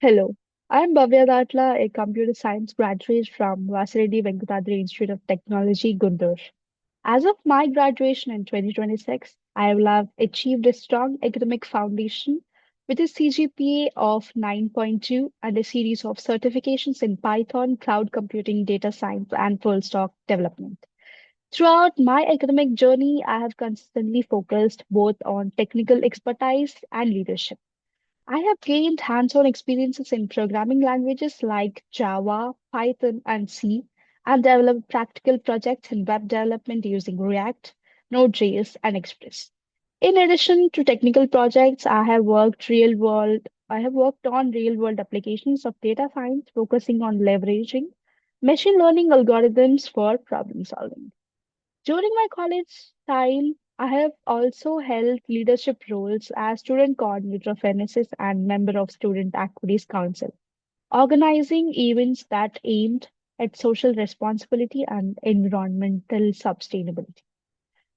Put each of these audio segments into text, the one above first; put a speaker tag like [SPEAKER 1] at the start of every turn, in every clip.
[SPEAKER 1] Hello, I'm Bhavya Datla, a computer science graduate from Vasiredi Venkatadri Institute of Technology, Guntur. As of my graduation in 2026, I will have achieved a strong academic foundation with a CGPA of 9.2 and a series of certifications in Python, cloud computing, data science, and full stack development. Throughout my academic journey, I have consistently focused both on technical expertise and leadership. I have gained hands-on experiences in programming languages like Java, Python, and C, and developed practical projects in web development using React, Node.js, and Express. In addition to technical projects, I have worked on real-world applications of data science, focusing on leveraging machine learning algorithms for problem solving. During my college time, I have also held leadership roles as student coordinator of NSS and member of Student Activities Council, organizing events that aimed at social responsibility and environmental sustainability.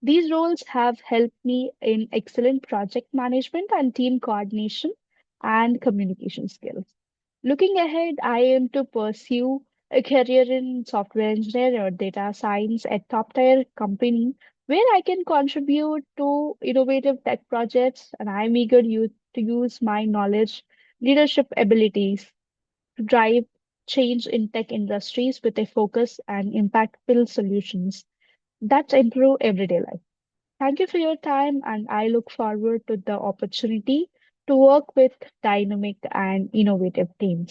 [SPEAKER 1] These roles have helped me in excellent project management and team coordination and communication skills. Looking ahead, I aim to pursue a career in software engineering or data science at top tier company where I can contribute to innovative tech projects, and I'm eager to use my knowledge, leadership abilities to drive change in tech industries with a focus and impactful solutions that improve everyday life. Thank you for your time, and I look forward to the opportunity to work with dynamic and innovative teams.